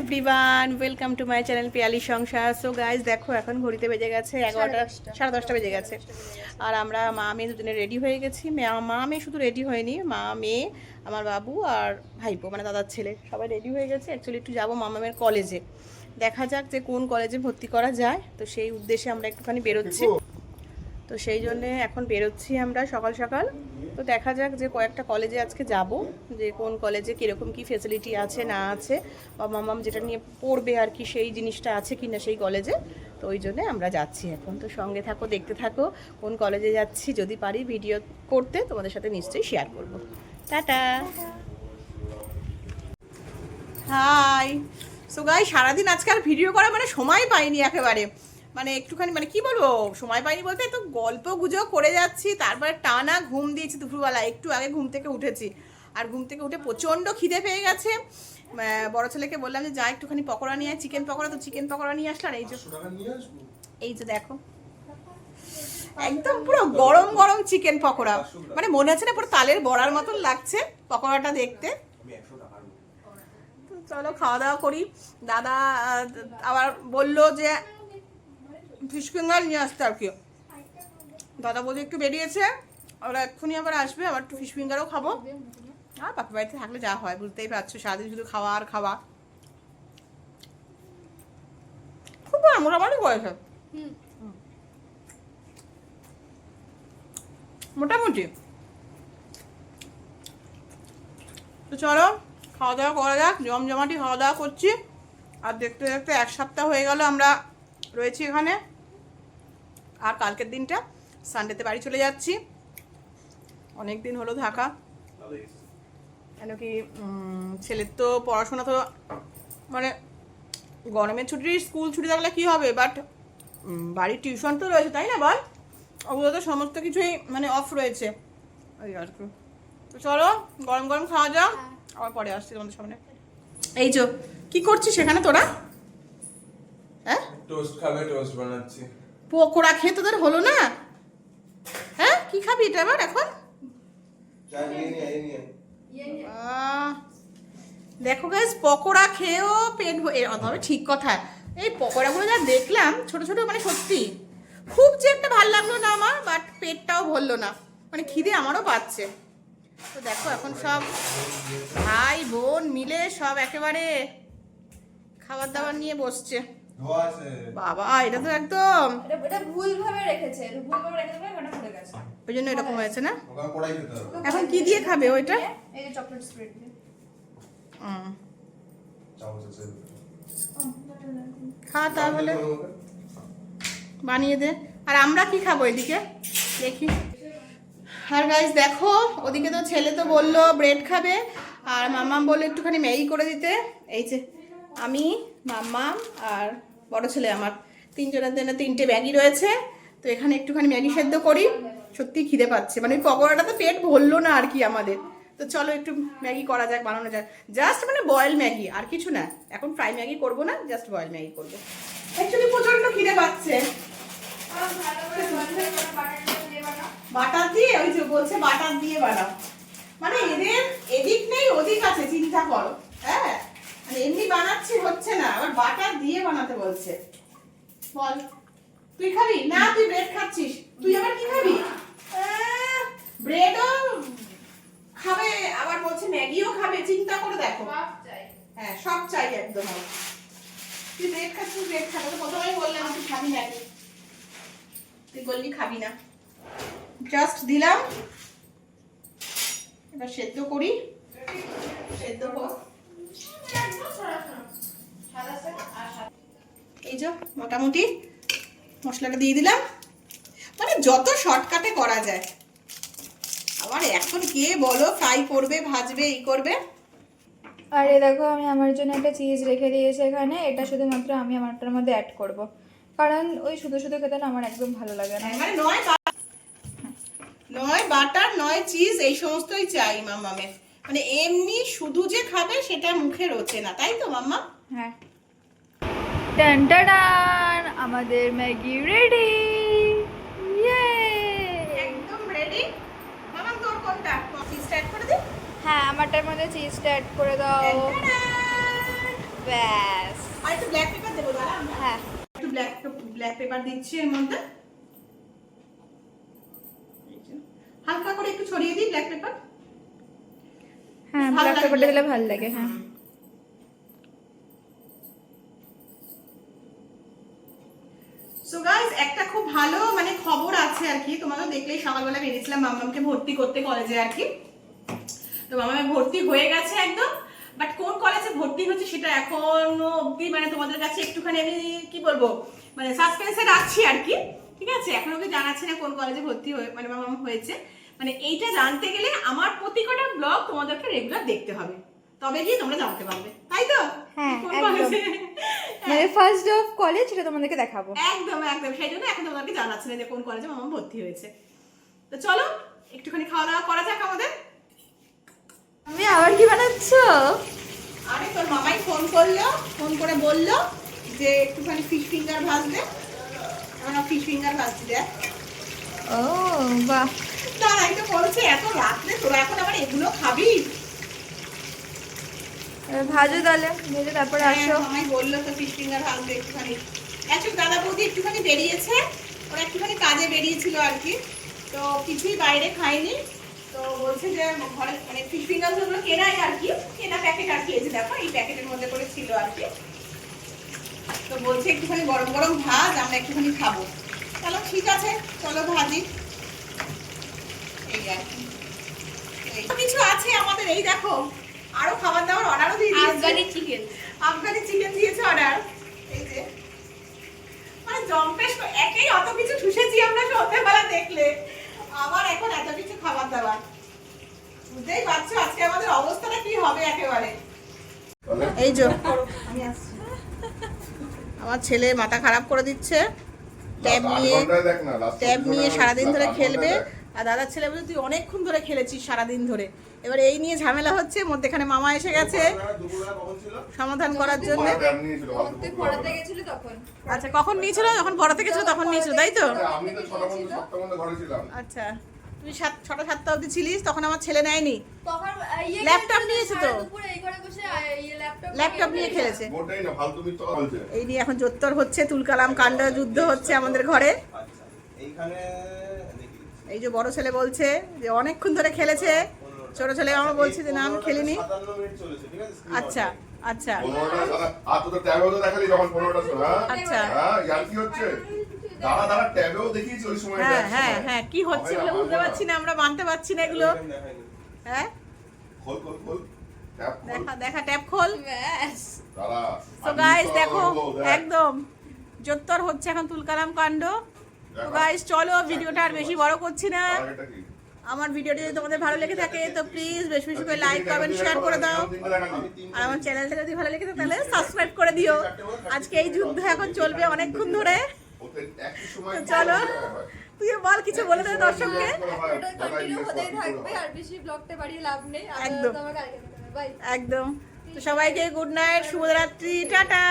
Everyone, welcome to my channel Piyali Sansar. So guys দেখো, এখন ঘড়িতে বেজে গেছে 11টা, 10:30 বেজে গেছে। আর আমরা মা মেয়ে দুজনে রেডি হয়ে গেছি। মা মেয়ে শুধু রেডি হয়নি, মা মেয়ে, আমার বাবু আর ভাইপো মানে দাদার ছেলে সবাই রেডি হয়ে গেছে। অ্যাকচুয়ালি একটু যাবো মামামের কলেজে, দেখা যাক যে কোন কলেজে ভর্তি করা যায়। তো সেই উদ্দেশ্যে আমরা একটুখানি বেরোচ্ছি। তো সেই জন্যে এখন বেরোচ্ছি আমরা সকাল সকাল। তো দেখা যাক যে কয়েকটা কলেজে আজকে যাব, যে কোন কলেজে কীরকম কী ফেসিলিটি আছে না আছে, বা মামাম যেটা নিয়ে পড়বে আর কি সেই জিনিসটা আছে কি না সেই কলেজে। তো ওই জন্যে আমরা যাচ্ছি এখন। তো সঙ্গে থাকো, দেখতে থাকো কোন কলেজে যাচ্ছি। যদি পারি ভিডিও করতে তোমাদের সাথে নিশ্চয়ই শেয়ার করব। টাটা। হাই। সো গাই, সারাদিন আজকে আর ভিডিও করা মানে সময় পাইনি একেবারে। মানে একটুখানি মানে কি বলবো, সময় পাইনি বলতে একটু গল্প গুজব করে যাচ্ছি। তারপরে টানা ঘুম দিয়েছি দুপুরবেলা, একটু আগে ঘুম থেকে উঠেছি। আর ঘুম থেকে উঠে প্রচণ্ড খিদে পেয়ে গেছে। বড় ছেলেকে বললাম যে যা একটুখানি পকোড়া নিয়ে, চিকেন পকোড়া। তো চিকেন পকোড়া নিয়ে আসলাম। এই যে দেখো, একদম পুরো গরম গরম চিকেন পকোড়া। মানে মনে হচ্ছে না পুরো তালের বড়ার মতন লাগছে পকোড়াটা দেখতে। চলো খাওয়া দাওয়া করি। দাদা আবার বললো যে ফিশ ফিঙ্গার নিয়ে আসতে আর কি। দাদা বলছে একটু বেরিয়েছে, ওরা এক্ষুনি আবার আসবে, আবার একটু ফিশ ফিঙ্গারও খাবো। আর বাপের বাড়িতে থাকলে যা হয় বুঝতেই পারছো, সারাদিন শুধু খাওয়া আর খাওয়া। খুব মোটামুটি করেছে, মোটামুটি। তো চলো খাওয়া দাওয়া করা যাক। জমজমাটি খাওয়া দাওয়া করছি। আর দেখতে দেখতে এক সপ্তাহ হয়ে গেল আমরা রয়েছি এখানে। আর কালকের দিনটা সানডেতে বাড়ি চলে যাচ্ছি। অনেক দিন হলো থাকা, কেন কি ছেলের তো পড়াশোনা তো মানে গরমের ছুটি, স্কুল ছুটি থাকলে কী হবে, বাট বাড়ির টিউশন তো রয়েছে, তাই না বল? ওগুলো তো সমস্ত কিছুই মানে অফ রয়েছে ওই আর কি। তো চলো গরম গরম খাওয়া যাক, আবার পরে আসছি তোমাদের সামনে। এই যে কি করছিস সেখানে তোরা? হ্যাঁ, টোস্ট খাবে, টোস্ট বানাচ্ছি। পকোড়া খেয়ে তোদের হলো না? হ্যাঁ, কি খাবি এটা আবার এখন? দেখো গাইস, পকোড়া খেয়েও পেট তবে ঠিক কথা। এই পকোড়াগুলো যা দেখলাম ছোট ছোট, মানে সত্যি খুব যে একটা ভালো লাগলো না আমার, বাট পেটটাও ভরলো না, মানে খিদে আমারও পাচ্ছে। তো দেখো এখন সব ভাই বোন মিলে সব একেবারে খাবার দাবার নিয়ে বসছে। বাবা, এটা তো একদম এটা ভুলভাবে রেখেছে, ভুলভাবে রেখে ওটা পড়ে গেছে, ওই জন্য এরকম হয়েছে না। এখন কি দিয়ে খাবে ওইটা? এই যে চকলেট স্প্রেড দিয়ে। খা তাহলে, বানিয়ে দে। আর আমরা কি খাবো এদিকে দেখি। আর গাইস দেখো, ওদিকে তো ছেলে তো বললো ব্রেড খাবে, আর মাম্মাম বললো একটুখানি ম্যাগি করে দিতে। এই যে আমি, মাম্মাম আর বড় ছেলে, আমার তিনজনের জন্য 3টে ম্যাগি রয়েছে। তো এখানে একটুখানি ম্যাগি সেদ্ধ করি, সত্যি খিদে পাচ্ছে। মানে ওই পকোড়াটা তো পেট ভরলো না আর কি আমাদের। তো চলো একটু ম্যাগি করা যাক, বানানো যাক। জাস্ট মানে বয়েল ম্যাগি, আর কিছু না। এখন ফ্রাই ম্যাগি করবো না, জাস্ট বয়েল ম্যাগি করবো। অ্যাকচুয়ালি প্রচন্ড খিদে পাচ্ছে। বাটার দিয়ে, ওই যে বলছে বাটার দিয়ে বানাও। মানে এদের এদিক নেই ওদিক আছে, চিন্তা করো। হ্যাঁ, মানে এমনি বানাচ্ছি হচ্ছে না, আবার বাটার দিয়ে বানাতে বলছে। বল তুই খাবি না? তুই ব্রেড খাচ্ছিস, তুই আবার কি খাবি? ব্রেডও খাবে, আবার বলছে ম্যাগিও খাবে। চিন্তা করে দেখো। হ্যাঁ, সব চাই একদম। তুই ব্রেড খাচ্ছিস, ব্রেড খাবো। প্রথমেই বললাম তুই খাবি না, তুই বললি খাবি না। জাস্ট দিলাম, এবার সেদ্ধ করি। সেদ্ধ হোক। এই যে মোটামুটি মশলাটা দিয়ে দিলাম, মানে যত শর্টকাটে করা যায়। আবার এখন কে বলো ফ্রাই করবে, ভাজবে, এই করবে। আর এই দেখো, আমি আমার জন্য একটা চিজ রেখে দিয়েছি এখানে। এটা শুধুমাত্র আমি আমারটার মধ্যে অ্যাড করব, কারণ ওই শুধু শুধু খেতে না আমার একদম ভালো লাগে না। মানে নয় বাটার নয় চিজ, এই সমস্তই চাই মাম্মামের। মানে এমনি শুধু যে খাবে সেটা মুখে রোচে না, তাই তো মাম্মা? হ্যাঁ। টান টান, আমাদের ম্যাগি রেডি। ইয়ে, একদম রেডি। মাম্মা তোর কোনটা? চিজটা অ্যাড করে দে। হ্যাঁ, আমারটার মধ্যে চিজটা অ্যাড করে দাও। টান টান। ব্যাস। আর একটু ব্ল্যাক পেপার দেবো দাঁড়া আমরা। হ্যাঁ একটু ব্ল্যাক পেপার দিচ্ছি এর মধ্যে, হালকা করে একটু ছড়িয়ে দিই ব্ল্যাক পেপার। হ্যাঁ ভালো ব্ল্যাক লাগে পেপারটা দিলে black ভালো লাগে। হ্যাঁ সো গাইস একটা খুব ভালো মানে খবর আছে আর কি, তোমাদের দেখলেই সকালবেলা বেরিয়েছিলাম মামামকে ভর্তি করতে কলেজে আর কি। তো মামামে ভর্তি হয়ে গেছে একদম, বাট কোন কলেজে ভর্তি হচ্ছে সেটা এখনো অবধি মানে তোমাদের কাছে একটুখানি আমি কি বলবো মানে সাসপেন্সে রাখছি আর কি। ঠিক আছে, এখন ওকে জানাচ্ছি না কোন কলেজে ভর্তি হয়ে মানে মামাম হয়েছে। মানে এইটা জানতে গেলে আমার প্রতি কটা ব্লগ তোমাদেরকে রেগুলার দেখতে হবে, তবে গিয়ে তোমরা জানতে পারবে, তাই তো? হ্যাঁ, কোন একদম। কলেজে মানে ফার্স্ট অফ কলেজ সেটা তোমাদেরকে দেখাবো। একদম একদম, সেই জন্য এখন তোমাদেরকে জানাচ্ছি না যে কোন কলেজে মামা ভর্তি হয়েছে। তো চলো একটুখানি খাওয়া দাওয়া করা যাক আমাদের। তুমি আবার কি বানাচ্ছো? আরে তোর মামাই ফোন করলো, ফোন করে বললো যে একটুখানি ফিশ ফিঙ্গার ভাজবে। আমরা ফিশ ফিঙ্গার ভাজছি দেখ। ও বাহ, দাঁড়া একটু বলছে এত রাত্রে তোরা এখন আবার এগুলো খাবি? এবার ভাজো তাহলে, ভেজে তারপরে আসো। মামাই বললো তো ফিশ ফিঙ্গার ভাজবে একটুখানি। অ্যাকচুয়ালি দাদা বৌদি একটুখানি বেরিয়েছে, ওরা একটুখানি কাজে বেরিয়েছিল আর কি, তো কিছুই বাইরে খায়নি। তো বলছে যে ঘরে মানে ফিশ ফিঙ্গার গুলো কেনাই আর কি, কেনা প্যাকেট আর কি, এই যে দেখো এই প্যাকেটের মধ্যে করে ছিল আর কি। তো বলছে একটুখানি গরম গরম ভাজ, আমরা একটুখানি খাবো। চলো ঠিক আছে, চলো ভাজি। এই আর কি, এই তো কিছু আছে আমাদের। এই দেখো আরো খাবার দাবার অর্ডারও দিয়ে দিয়েছে। আফগানি চিকেন দিয়েছে অর্ডার। এই যে মানে জম্পেশ একেই অত কিছু ঠুসেছি আমরা সন্ধ্যেবেলা দেখলে, আবার এখন এত কিছু খাবার দাবার, বুঝতেই পারছো আজকে আমাদের অবস্থাটা কি হবে একেবারে। এই যে আমি আসছি, আমার ছেলে মাথা খারাপ করে দিচ্ছে, ট্যাব নিয়ে সারাদিন ধরে খেলবে। আর দাদার ছেলে বলে তুই অনেকক্ষণ ধরে খেলেছিস সারাদিন ধরে, এবার এই নিয়ে ঝামেলা হচ্ছে। মধ্যেখানে মামা এসে গেছে সমাধান করার জন্য। পড়াতে গেছিল তখন। আচ্ছা কখন নিয়েছিল? যখন পড়াতে গেছিল তখন নিয়েছিল, তাই তো? আমি তো 6টা পর্যন্ত 7টা পর্যন্ত ঘরে ছিলাম। আচ্ছা তুই 6টা 7টা অবধি ছিলিস, তখন আমার ছেলে নেয়নি, তখন ল্যাপটপ নিয়েছে তো, দুপুরে এই ঘরে বসে ল্যাপটপ নিয়ে খেলেছে। ওটাই না ফালতু মিথ্যা কথা বলছে। এই নিয়ে এখন জোত্তর হচ্ছে, তুলকালাম কাণ্ড যুদ্ধ হচ্ছে আমাদের ঘরে। আচ্ছা এইখানে দেখি এই যে বড় ছেলে বলছে যে অনেকক্ষণ ধরে খেলেছে, ছোট ছেলে আমার বলছে যে না আমি খেলিনি। 57 মিনিট চলেছে, ঠিক আছে? screen আচ্ছা on আচ্ছা 15টা সাদা আর তো ট্যাবেও তো দেখালি যখন 15টা ছিল। হ্যাঁ আচ্ছা হ্যাঁ ইয়ার কি হচ্ছে? দাঁড়া দাঁড়া ট্যাবেও দেখিয়েছি ওই সময়। হ্যাঁ হ্যাঁ হ্যাঁ, কি হচ্ছে এগুলো বুঝতে পারছি না, আমরা মানতে পারছি না এগুলো। করে দেখায়নি। হ্যাঁ খোল খোল খোল ট্যাব খোল। দেখা দেখা ট্যাপ খোল। ব্যাস। দাঁড়া তো গাইস দেখো একদম জোত্তর হচ্ছে এখন তুলকালাম কাণ্ড। তো গাইস চলো ভিডিওটা আর বেশি বড় করছি না। এটা কি? আমার ভিডিওটি যদি তোমাদের ভালো লেগে থাকে তো প্লিজ বেশি বেশি করে লাইক কমেন্ট শেয়ার করে দাও, আর আমার চ্যানেলটা যদি ভালো লেগে থাকে তাহলে সাবস্ক্রাইব করে দিও। আজকে এই যুদ্ধ এখন চলবে অনেকক্ষণ ধরে। তো চলো তুইও বল, কিছু বলে দে দর্শককে। এটা কন্টিনিউ হতেই থাকবে, আর বেশি ব্লগটা বাড়িয়ে লাভ নেই। একদম। আবার কালকে দেখাবে। বাই। একদম। তো সবাইকে গুড নাইট, শুভরাত্রি, টাটা।